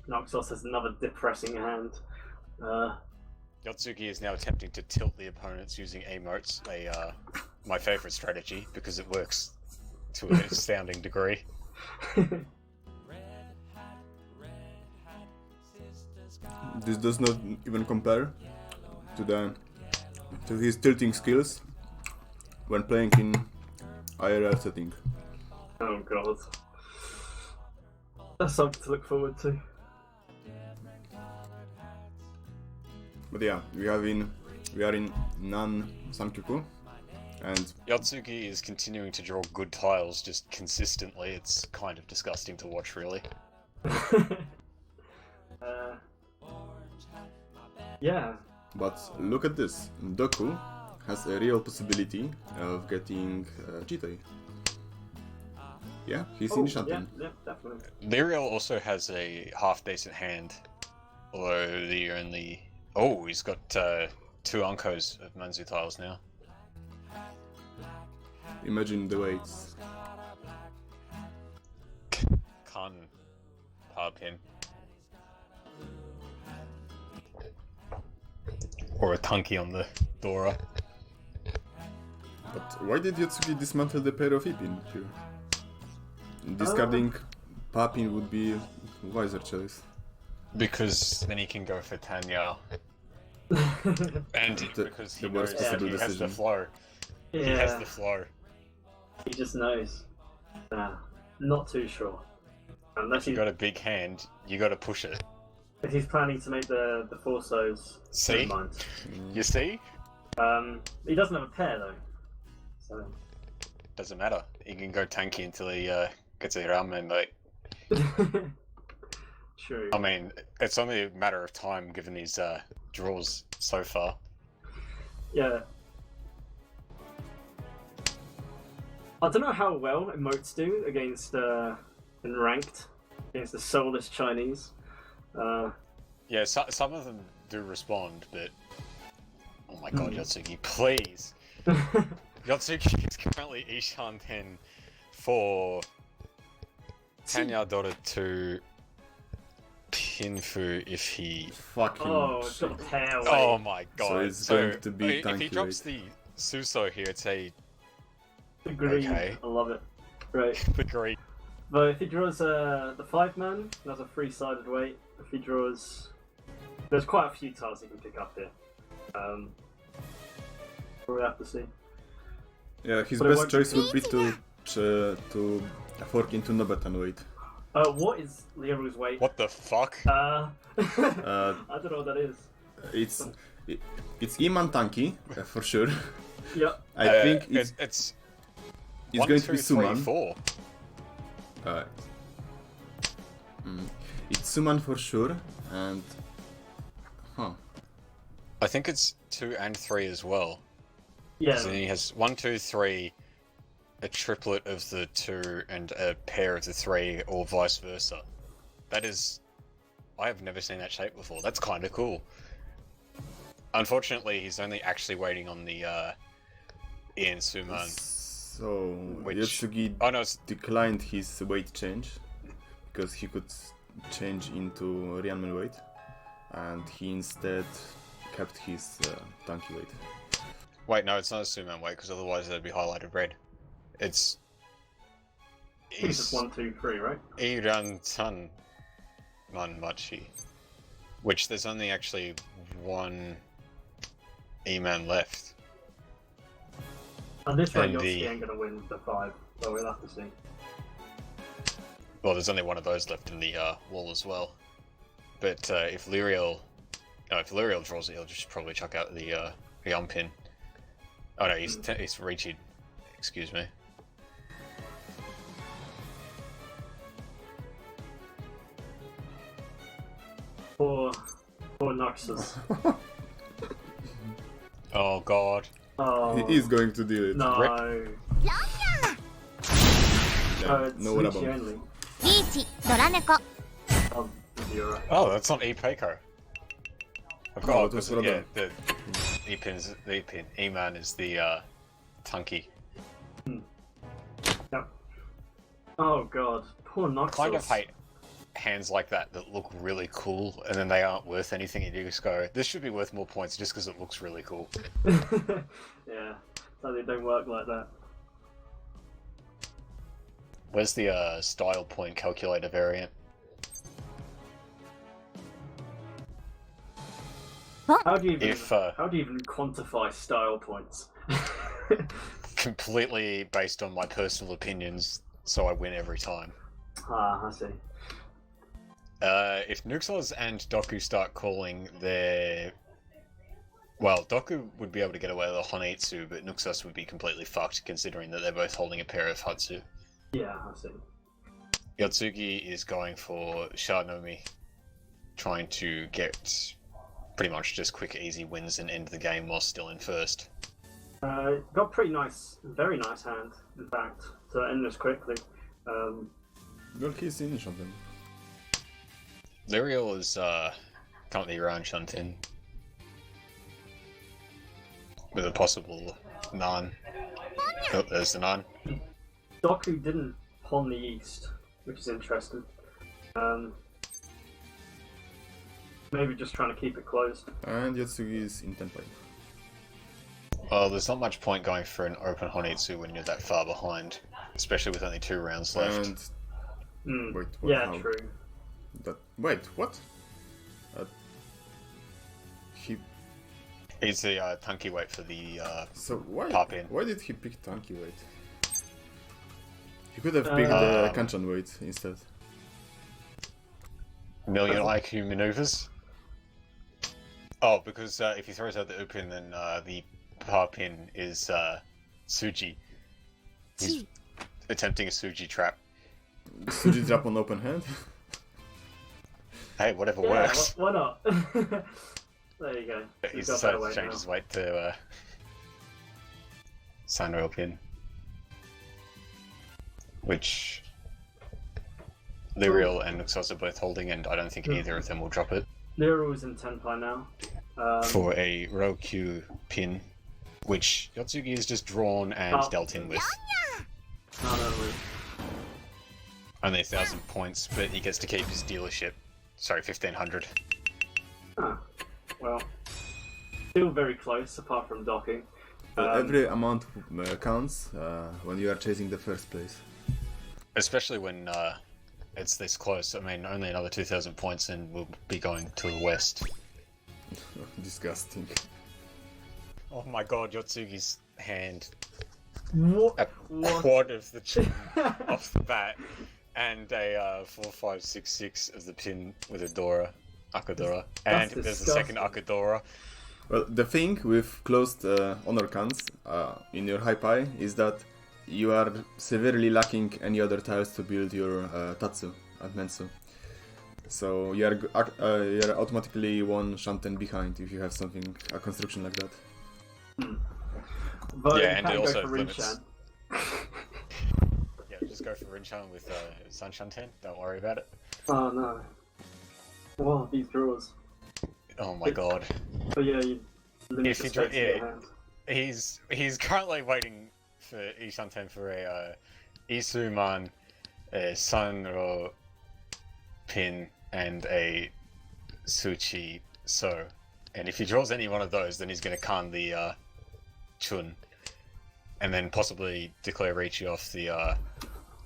Noxos has another depressing hand. Yotsugi is now attempting to tilt the opponents using emotes, my favourite strategy, because it works to an astounding degree. This does not even compare to his tilting skills when playing in IRL setting. Oh god. That's something to look forward to. But yeah, we are in Nan Sankyoku, and Yotsugi is continuing to draw good tiles just consistently. It's kind of disgusting to watch, really. Yeah. but look at this. Doku has a real possibility of getting Chitei. Yeah, he's in Yeah, Shanten. yeah, definitely. Lyriel also has a half-decent hand, although the only... Oh, he's got 2 Unkos of Manzu tiles now. Imagine the weights. Kan Pin. Or a Tunky on the Dora. But why did Yotsugi dismantle the pair of Ipin here? Discarding Papin would be a wiser choice. Because then he can go for Tanya. And because he the worst knows that possible he has the decision. flow. Yeah. He has the flow. He just knows. Not too sure. Unless If you he's, got a big hand, you got to push it. if he's planning to make the Forsos. See? Never mind. You see? He doesn't have a pair though. So. Doesn't matter. He can go tanky until he gets a ramen. Like, True. I mean, it's only a matter of time given his draws so far. Yeah. I don't know how well emotes do against in ranked against the soulless Chinese. Yeah, some of them do respond, but oh my god, Yotsugi, please! Yotsugi is currently Ishan 10 for Tanya Dora to Pinfu if he... Fucking Oh, it's shit. got a pair. Oh my god. So it's going to be if he tanky drops the Suso here, it's a Agreed. okay. I love it. Right. degree. But if he draws the 5-man, that's a 3-sided weight. If he draws... There's quite a few tiles he can pick up here. We'll have to see. Yeah, his But it best won't- choice would be to fork into Nobetan weight. What is Leroy's weight? What the fuck? I don't know what that is. It's Iman Tanki for sure. Yep. I think it's it's 1, going 2, to be 3, Suman. 4. It's Suman for sure, and Huh. I think it's 2 and 3 as well. Yeah. So he has 1, 2, 3, a triplet of the 2, and a pair of the 3, or vice versa. That is... I have never seen that shape before. That's kind of cool. Unfortunately, he's only actually waiting on the Ian Suman. So Which- Yotsugi Oh no, it's... declined his weight change because he could change into Ryanman weight, and he instead kept his Tanki weight. Wait, no, it's not a Suman weight, because otherwise it'd be highlighted red. It's... I think it's just 1, 2, 3, right? Iran Tan Manmachi. Which there's only actually one E-man left. And this rate, And Yotsuki the- ain't gonna win the 5, so we'll have to see. Well, there's only one of those left in the wall as well. But if Liriel draws it, he'll just probably chuck out the pin. Oh no, he's reaching. Excuse me. Poor Noxus. Oh god. Oh, He is going to do it. no. Yeah, It's no what Sushi about? only. リーチドラ猫 Oh, you're right. Oh, that's not E-Peiko. I've Oh, got it was because yeah, Robin. the E-Pin's the E-Pin. E-Man is the Tunky. Yep. Oh god, poor Noxus. Kind of hate hands like that look really cool, and then they aren't worth anything, and you just go, this should be worth more points just because it looks really cool. Yeah, so they don't work like that. Where's the style point calculator variant? How do you even, If how do you even quantify style points? completely based on my personal opinions, so I win every time. Ah, I see. If Nuxos and Doku start calling their... Well, Doku would be able to get away with a Honitsu, but Nuxos would be completely fucked considering that they're both holding a pair of Hatsu. Yeah, I see. Yotsugi is going for Shanomi, trying to get pretty much just quick, easy wins and end the game while still in first. Got pretty nice, very nice hand, in fact, to end this quickly. Well, he's in something. Liriel is currently around Shuntin with a possible Nan. Oh, there's the Nan. Doku didn't pawn the east, which is interesting. Maybe just trying to keep it closed. And Yotsugi is in Tenpai. Well, there's not much point going for an open Honitsu when you're that far behind, especially with only 2 rounds left. And wait, what? Yeah, How? true. Wait, what? He. He's the Tunky weight for the So why? Pop in. Why did he pick Tanki weight? He could have picked the Kanchan weight instead. million IQ maneuvers. Oh, because if he throws out the Upin, then the Papin is Suji. He's attempting a Suji trap. Suji drop on open hand. Hey, whatever Yeah, works. why not? There you go. He's You've got better decided to weight change now. his weight to Sanrio Pin. Which Liriel and Nuxos are both holding, and I don't think either of them will drop it. Nero's in Tenpai now. For a Roku pin, which Yotsugi has just drawn and Oh. dealt in with. No, Only 1,000 points, but he gets to keep his dealership. Sorry, 1,500. well, still very close, apart from Doku. Every amount counts when you are chasing the first place. Especially when it's this close. I mean, only another 2,000 points and we'll be going to the west. Disgusting. Oh my god, Yotsugi's hand. What? A What? quad of the chin off the bat, and a 4-5-6-6 of the pin with a Dora, Akadora. And That's there's a second disgusting. Akadora. Well, the thing with closed honor cans in your high pie is that you are severely lacking any other tiles to build your Tatsu and Mensu. So you're automatically one Shanten behind if you have something, a construction like that. But Yeah, you and can it go also for limits. Rinchan. Yeah, just go for Rinchan with Sun Shanten. Don't worry about it. Oh no. Wow, these draws. Oh my god. But yeah, you limit If the you draw, space in your hand. he's currently waiting for Ishanten for a Isuman, a Sunro Pin, and a Suchi So. And if he draws any one of those, then he's going to Khan the Chun, and then possibly declare Reichi off the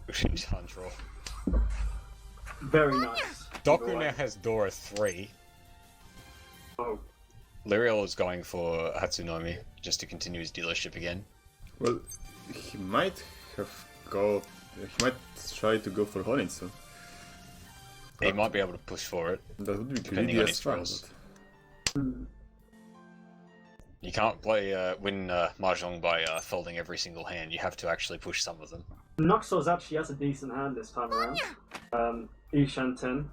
Ushinchan draw. Very nice. Doku now has Dora 3. Oh, Liriel is going for Hatsunomi just to continue his dealership again. Well, he might try to go for Honitsu. He might be able to push for it. That would be Depending greedy on as his fuck. draws. You can't win Mahjong by folding every single hand. You have to actually push some of them. Noxos actually has a decent hand this time around. Ishanten.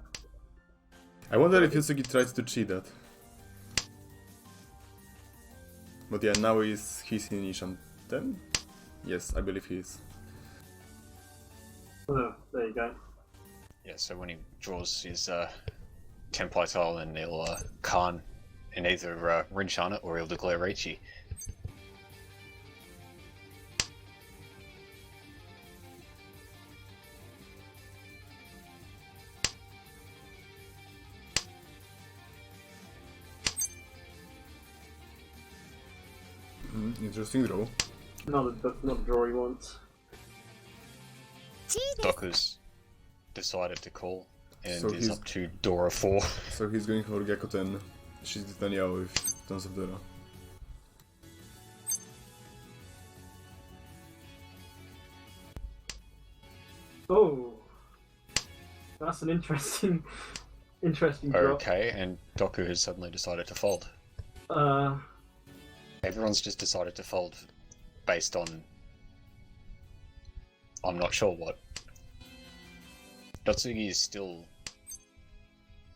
I wonder if Yusuke tries to cheat that. But yeah, now he's in Ishanten? Yes, I believe he is. Oh, there you go. Yeah, so when he draws his Tenpai tile, then he'll Khan in either Rinchan it or he'll declare Reichi. Interesting draw. Not a draw he wants. Doku's decided to call and So is he's- up to Dora 4. So he's going for Gekkoten Shizutanya with tons of Dora. Oh, that's an interesting draw. Okay, and Doku has suddenly decided to fold. Everyone's just decided to fold based on I'm not sure what. Dotsugi is still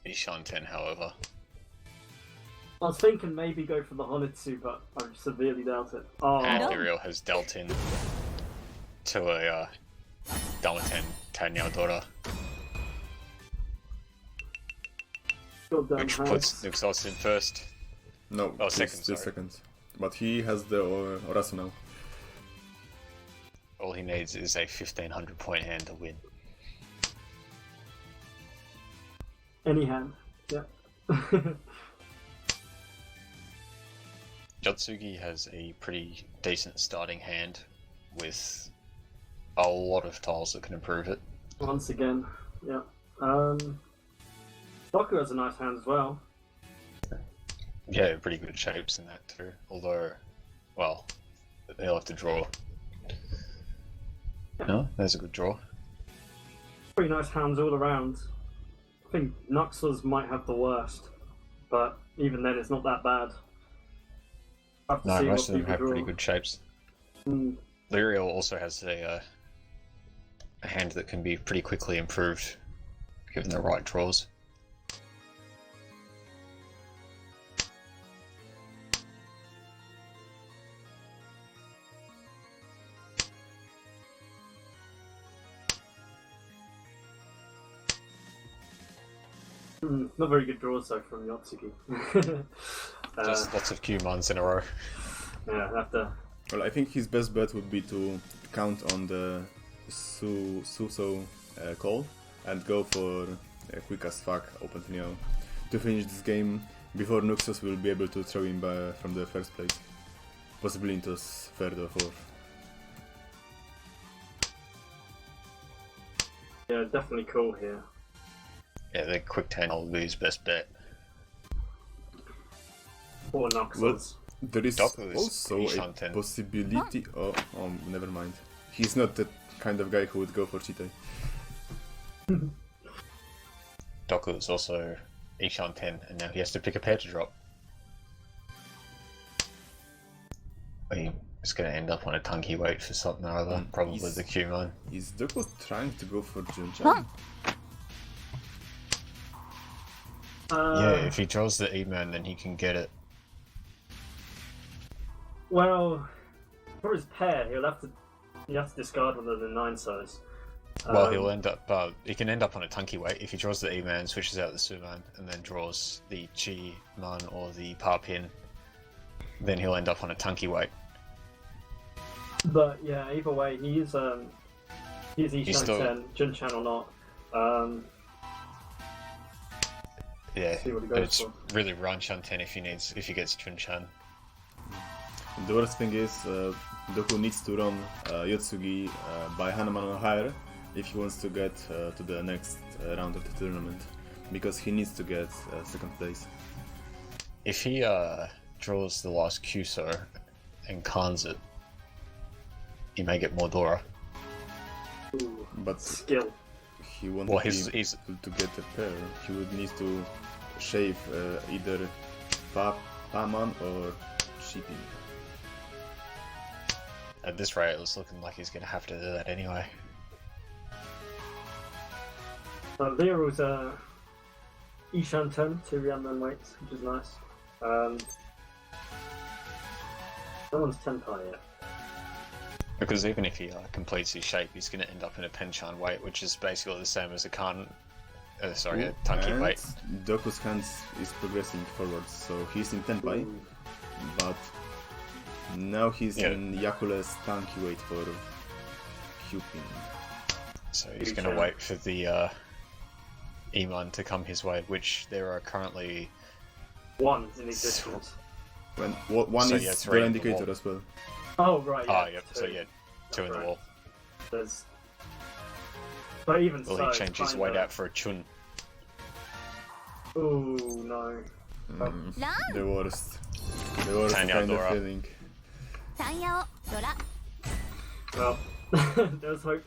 Ishanten, however. I was thinking maybe go for the Honitsu, but I severely doubt it. Oh, And No. Liriel has dealt in to a Damaten Tanyao Dora, goddamn which hands. puts Nuxos in first. No, Oh, he's second, still sorry. second. But he has the Orasu now. All he needs is a 1500 point hand to win. Any hand. Yeah. Jotsugi has a pretty decent starting hand with a lot of tiles that can improve it. Once again. Yeah. Doku has a nice hand as well. Yeah, pretty good shapes in that too. Although, well, they'll have to draw. No, there's a good draw. Pretty nice hands all around. I think Nuxos might have the worst, but even then it's not that bad. I have to No, see most what of them people have draw. pretty good shapes. Mm. Liriel also has a hand that can be pretty quickly improved given the right draws. Not very good draws though from Yotsuki. Just lots of Q-mons in a row. Yeah, I have to. Well, I think his best bet would be to count on the Suso call and go for a quick as fuck open Neo to finish this game before Nuxos will be able to throw him from the first place, possibly into third or fourth. Yeah, definitely cool here. Yeah, the quick 10 will be his best bet. Or Nuxos. Well, there is Doku is also a Ishanten. possibility. Oh, never mind. He's not the kind of guy who would go for Chitai. Doku is also Ishanten, and now he has to pick a pair to drop. He's going to end up on a Tunky weight for something or other, probably He's- the Q-mon. Is Doku trying to go for Junchan? Yeah, if he draws the E-man, then he can get it. Well, for his pair, he'll have to discard one of the 9 size. Well, he'll end up. He can end up on a Tunky weight if he draws the E-man, switches out the Suman, and then draws the Chi-man or the Pa-pin. Then he'll end up on a Tunky weight. But yeah, either way, he's Ishan still... 10, Jun-chan or not. Yeah, See what he but goes it's for. really Ran-chan 10 if he gets Chun-chan. The worst thing is, Doku needs to run Yotsugi by Hanaman or higher if he wants to get to the next round of the tournament, because he needs to get second place. If he draws the last Kyuso and cans it, he may get more Dora. Ooh, But skill. he won't Well, be he's able to get a pair. He would need to shave either Pa-man or Shipping. at this rate. It's looking like he's gonna have to do that anyway. Lero's Ishan 10, 2 Ryanman weights, which is nice. No one's 10 pi yet. Because even if he completes his shape, he's gonna end up in a Penchan weight, which is basically the same as a a Tunky And weight. Doku's hands is progressing forwards, so he's in 10 pi, but now he's in Yakule's Tanky weight for Cupin. So he's gonna wait for the E-man to come his way, which there are currently 1 in existence. When one So, is yeah, the 3 in the indicator wall. as well. Oh, right, yeah. yep. So yeah, 2 in the Right. wall. There's... But even Will so, he change his weight out for a Chun? Ooh, no. The worst. The worst Tanya kind Dora. of feeling. タンヤオドラ Well, there's hope.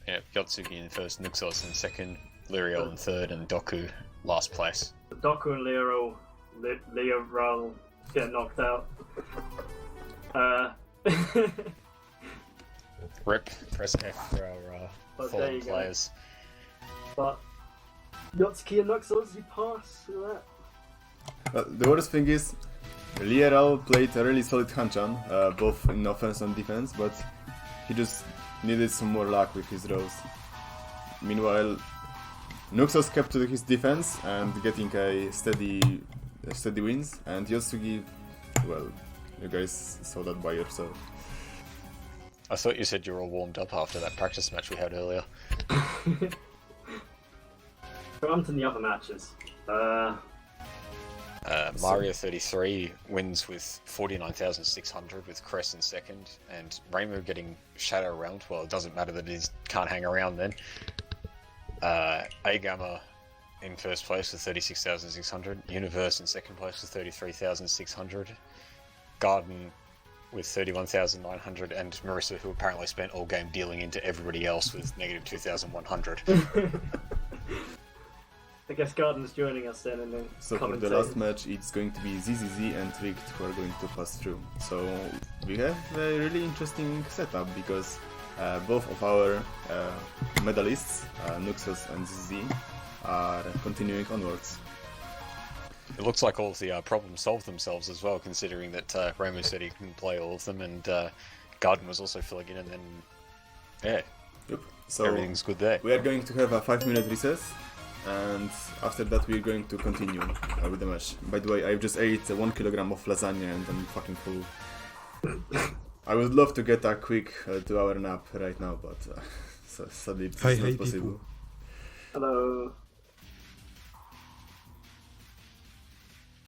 Yeah, Yotsugi in first, Nuxos in second, Lirio in third, and Doku last place. Doku and Leo get knocked out. Rip, press F for our But there fallen you go. players. But Yotsuki and Nuxos, you pass through that. The worst thing is, Lierel played a really solid Hanchan, both in offense and defense, but he just needed some more luck with his rows. Meanwhile, Nuxos kept to his defense and getting a steady wins, and Yotsugi, well, you guys saw that by yourself. I thought you said you were all warmed up after that practice match we had earlier. But on to the other matches. Mario 33 wins with 49,600 with Cress in second, and Reimu getting Shadow around. Well, it doesn't matter that he can't hang around then. A-Gamma in first place with 36,600, Universe in second place with 33,600, Garden with 31,900, and Marissa, who apparently spent all game dealing into everybody else with negative 2,100. I guess Garden's joining us then, and then So for the last match, it's going to be ZZZ and Rigged who are going to pass through. So we have a really interesting setup, because both of our medalists, Nuxos and ZZ, are continuing onwards. It looks like all of the problems solved themselves as well, considering that Reimu said he couldn't play all of them, and Garden was also filling in, and then, yeah, Yep. So everything's good there. we are going to have a 5-minute recess, and after that we're going to continue with the match. By the way, I've just ate 1 kilogram of lasagna and I'm fucking full. I would love to get a quick 2-hour nap right now, but sadly it's not possible. Hello.